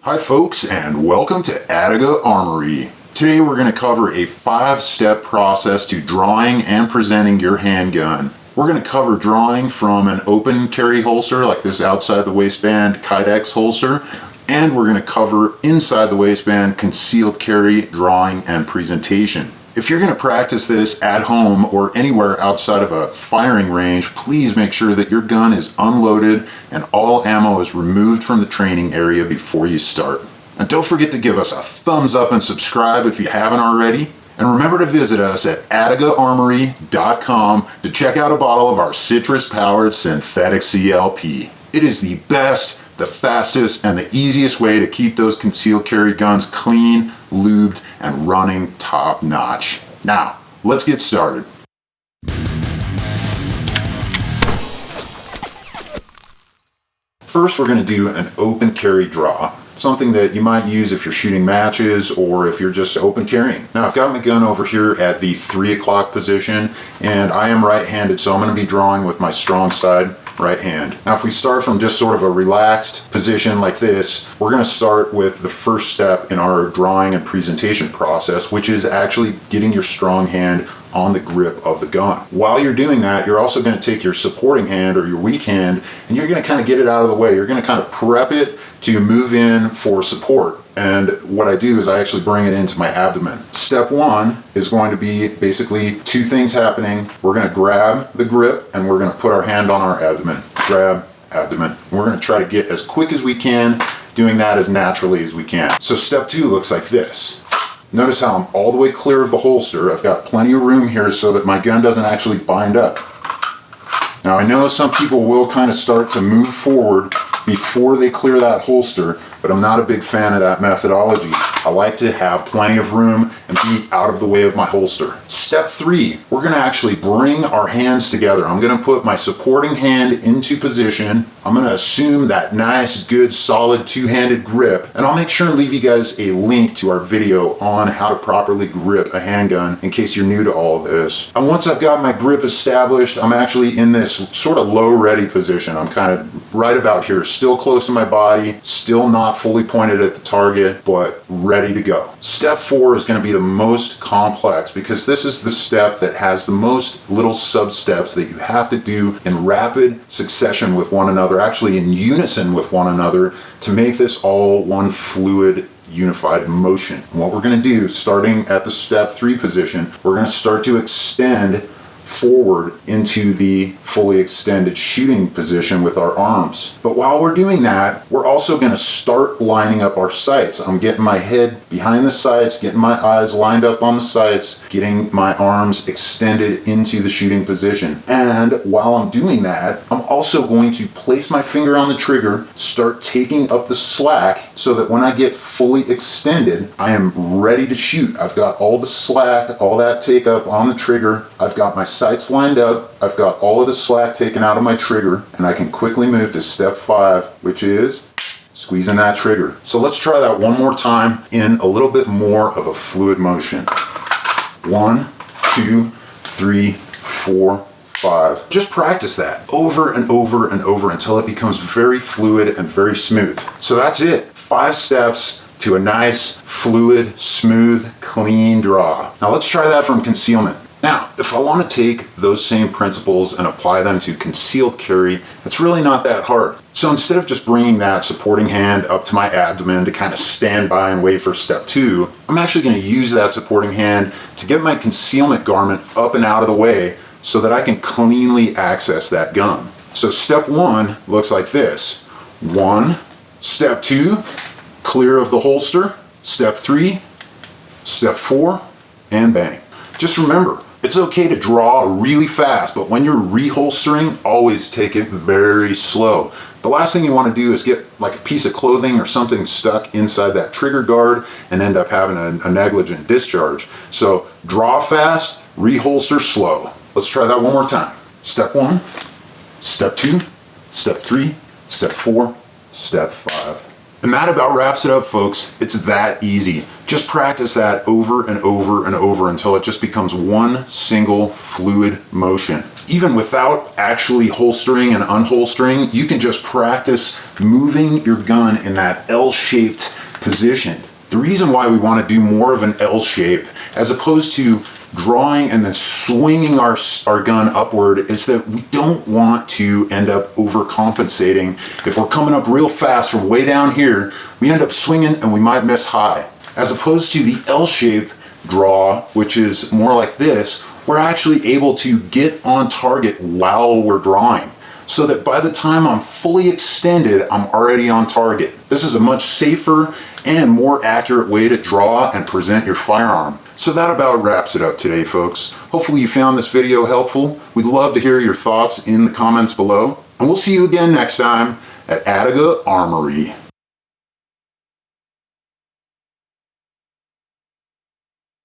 Hi folks, and welcome to Attega Armory. Today we're going to cover a 5-step process to drawing and presenting your handgun. We're going to cover drawing from an open carry holster like this outside the waistband Kydex holster, and we're going to cover inside the waistband concealed carry drawing and presentation. If you're going to practice this at home or anywhere outside of a firing range, please make sure that your gun is unloaded and all ammo is removed from the training area before you start. And don't forget to give us a thumbs up and subscribe if you haven't already. And remember to visit us at attigaarmory.com to check out a bottle of our citrus-powered synthetic CLP. It is the best, the fastest, and the easiest way to keep those concealed carry guns clean, lubed, and running top notch. Now, let's get started. First, we're going to do an open carry draw. Something that you might use if you're shooting matches or if you're just open carrying. Now, I've got my gun over here at the 3 o'clock position, and I am right-handed, so I'm going to be drawing with my strong side right hand. Now, if we start from just sort of a relaxed position like this, we're going to start with the first step in our drawing and presentation process, which is actually getting your strong hand on the grip of the gun. While you're doing that, you're also going to take your supporting hand or your weak hand, and you're going to kind of get it out of the way. You're going to kind of prep it to move in for support. And what I do is I actually bring it into my abdomen. Step one is going to be basically two things happening. We're going to grab the grip and we're going to put our hand on our abdomen. Grab, abdomen. We're going to try to get as quick as we can, doing that as naturally as we can. So step two looks like this. Notice how I'm all the way clear of the holster. I've got plenty of room here so that my gun doesn't actually bind up. Now, I know some people will kind of start to move forward before they clear that holster, but I'm not a big fan of that methodology. I like to have plenty of room and be out of the way of my holster. Step three, we're going to actually bring our hands together. I'm going to put my supporting hand into position. I'm going to assume that nice, good, solid two-handed grip, and I'll make sure and leave you guys a link to our video on how to properly grip a handgun in case you're new to all of this. And once I've got my grip established, I'm actually in this sort of low ready position. I'm kind of right about here, still close to my body, still not fully pointed at the target, but ready to go. Step four is going to be the most complex because this is the step that has the most little sub-steps that you have to do in rapid succession with one another, actually in unison with one another, to make this all one fluid, unified motion. And what we're going to do, starting at the step three position, we're going to start to extend forward into the fully extended shooting position with our arms. But while we're doing that, we're also going to start lining up our sights. I'm getting my head behind the sights, getting my eyes lined up on the sights, getting my arms extended into the shooting position. And while I'm doing that, I'm also going to place my finger on the trigger, start taking up the slack so that when I get fully extended, I am ready to shoot. I've got all the slack, all that take up on the trigger. I've got my sights lined up, I've got all of the slack taken out of my trigger, and I can quickly move to step five, which is squeezing that trigger. So let's try that one more time in a little bit more of a fluid motion. 1, 2, 3, 4, 5. Just practice that over and over and over until it becomes very fluid and very smooth. So that's it. 5 steps to a nice, fluid, smooth, clean draw. Now let's try that from concealment. Now, if I want to take those same principles and apply them to concealed carry, it's really not that hard. So instead of just bringing that supporting hand up to my abdomen to kind of stand by and wait for step two, I'm actually going to use that supporting hand to get my concealment garment up and out of the way so that I can cleanly access that gun. So step one looks like this. 1, step 2, clear of the holster. Step 3, step 4, and bang. Just remember, it's okay to draw really fast, but when you're reholstering, always take it very slow. The last thing you want to do is get like a piece of clothing or something stuck inside that trigger guard and end up having a negligent discharge. So draw fast, reholster slow. Let's try that one more time. Step 1, step 2, step 3, step 4, step 5. And that about wraps it up, folks. It's that easy. Just practice that over and over and over until it just becomes one single fluid motion. even without actually holstering and unholstering, you can just practice moving your gun in that L-shaped position. The reason why we want to do more of an L shape as opposed to drawing and then swinging our gun upward is that we don't want to end up overcompensating. If we're coming up real fast from way down here, we end up swinging and we might miss high. As opposed to the L shape draw, which is more like this, we're actually able to get on target while we're drawing, so that by the time I'm fully extended, I'm already on target. This is a much safer and more accurate way to draw and present your firearm. So that about wraps it up today, folks. Hopefully you found this video helpful. We'd love to hear your thoughts in the comments below. And we'll see you again next time at Attica Armory.